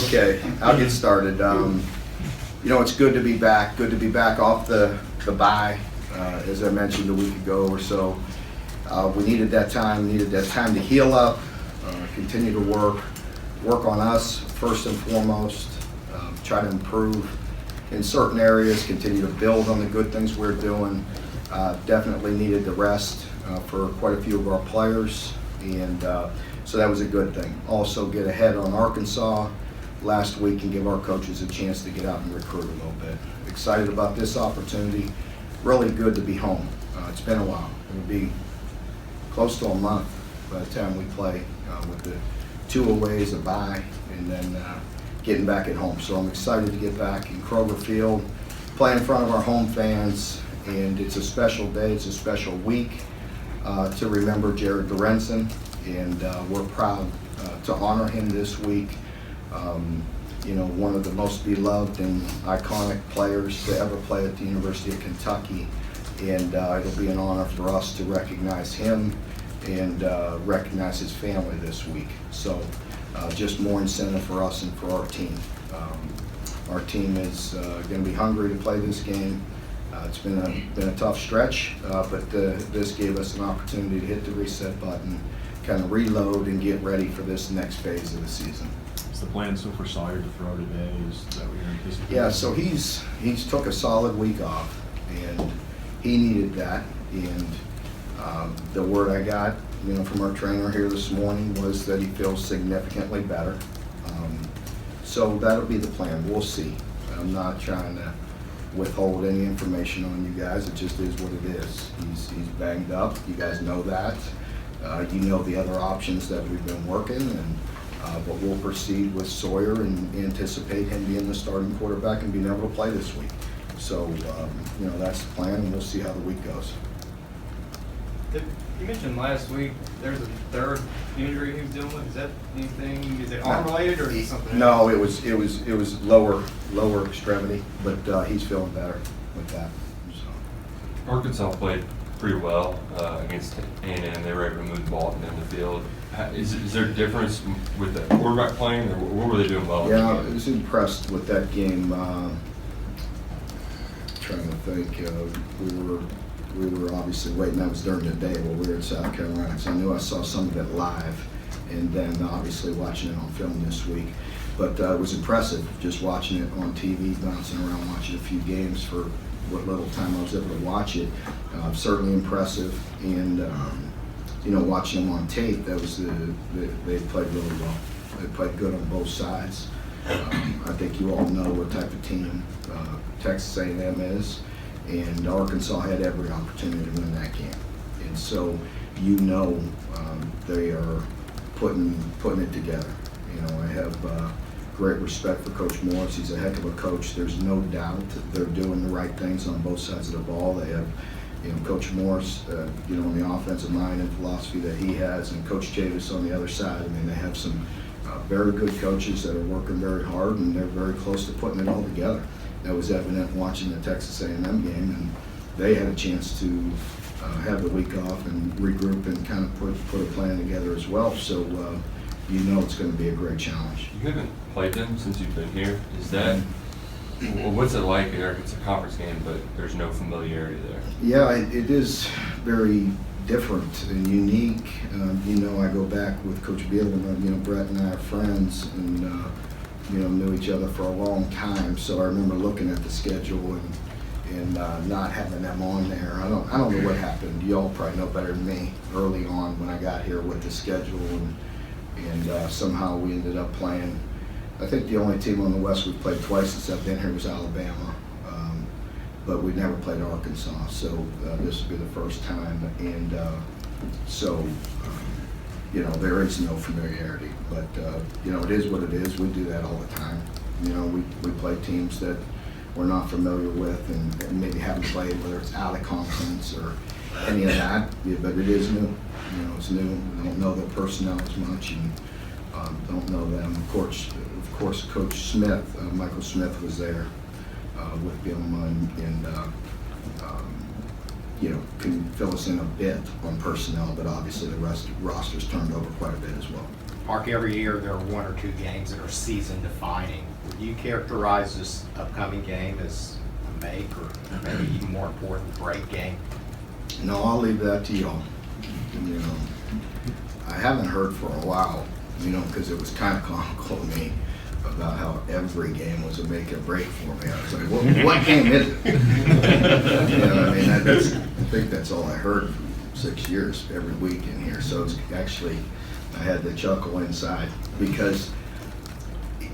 Okay, I'll get started. It's good to be back. Good to be back off the bye. As I mentioned a week ago or so, we needed that time. Needed that time to heal up, continue to work on us first and foremost. Try to improve in certain areas. Continue to build on the good things we're doing. Definitely needed the rest for quite a few of our players, and so that was a good thing. Also, get ahead on Arkansas last week and give our coaches a chance to get out and recruit a little bit. Excited about this opportunity. Really good to be home. It's been a while. It'll be close to a month by the time we play with the 2 aways, a bye, and then getting back at home. So I'm excited to get back in Kroger Field, play in front of our home fans, and it's a special day. It's a special week to remember Jared Lorenzen, and we're proud to honor him this week. One of the most beloved and iconic players to ever play at the University of Kentucky, and it'll be an honor for us to recognize him and recognize his family this week. So just more incentive for us and for our team. Our team is going to be hungry to play this game. It's been a tough stretch, but this gave us an opportunity to hit the reset button, kind of reload and get ready for this next phase of the season. Is the plan still for Sawyer to throw today? Is that what you're anticipating? Yeah, so he's took a solid week off, and he needed that. And the word I got, from our trainer here this morning was that he feels significantly better. So that'll be the plan. We'll see. I'm not trying to withhold any information on you guys. It just is what it is. He's banged up. You guys know that. You know the other options that we've been working, but we'll proceed with Sawyer and anticipate him being the starting quarterback and being able to play this week. So, that's the plan, and we'll see how the week goes. You mentioned last week there's a third injury he was dealing with. Is that anything? Is it arm related or is it something No, else? it was lower extremity, but he's feeling better with that. So. Arkansas played pretty well against A&M. They were able to move the ball down the field. Is there a difference with the quarterback playing, or what were they doing well? Yeah, I was impressed with that game. Trying to think, we were obviously waiting. That was during the day while we were in South Carolina, so I knew I saw some of it live, and then obviously watching it on film this week. But it was impressive just watching it on TV, bouncing around, watching a few games for what little time I was able to watch it. Certainly impressive, and watching them on tape, they played really well. They played good on both sides. I think you all know what type of team Texas A&M is, and Arkansas had every opportunity to win that game. And so they are putting it together. I have great respect for Coach Morris. He's a heck of a coach. There's no doubt that they're doing the right things on both sides of the ball. They have, Coach Morris, on the offensive mind and philosophy that he has, and Coach Chavis on the other side. I mean, they have some very good coaches that are working very hard, and they're very close to putting it all together. That was evident watching the Texas A&M game, and they had a chance to have the week off and regroup and kind of put a plan together as well. So it's going to be a great challenge. You haven't played them since you've been here. Is that what's it like? It's a conference game, but there's no familiarity there. Yeah, it is very different and unique. I go back with Coach Beal, and Brett and I are friends, and knew each other for a long time. So I remember looking at the schedule and not having them on there. I don't know what happened. You all probably know better than me. Early on when I got here with the schedule, and somehow we ended up playing. I think the only team on the West we've played twice since I've been here was Alabama, but we never played Arkansas. So this will be the first time, and there is no familiarity. But it is what it is. We do that all the time. We play teams that we're not familiar with and maybe haven't played, whether it's out of conference or any of that. But it is new. It's new. We don't know their personnel as much, and don't know them. Of course, Coach Smith, Michael Smith, was there with Bielema, and can fill us in a bit on personnel, but obviously the roster's turned over quite a bit as well. Mark, every year there are one or two games that are season defining. Would you characterize this upcoming game as a make or maybe even more important, break game? No, I'll leave that to y'all. You know, I haven't heard for a while, you know, because it was kind of comical to me about how every game was a make or break for me. I was like, what game is it? You know, I mean, I think that's all I heard for 6 years, every week in here. So it's actually, I had to chuckle inside because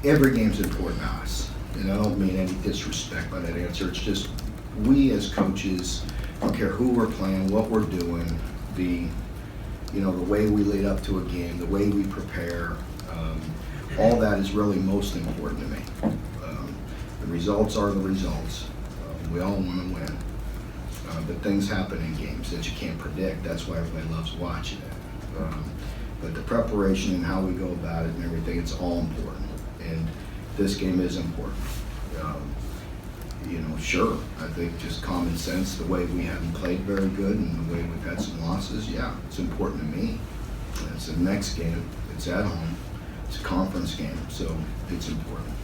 every game's important to us. And I don't mean any disrespect by that answer. It's just we as coaches, I don't care who we're playing, what we're doing, you know, the way we lead up to a game, the way we prepare, all that is really most important to me. The results are the results. We all want to win. But things happen in games that you can't predict. That's why everybody loves watching it. But the preparation and how we go about it and everything, it's all important. And this game is important. You know, sure, I think just common sense, the way we haven't played very good and the way we've had some losses, yeah, it's important to me. It's the next game, it's at home, it's a conference game, so it's important.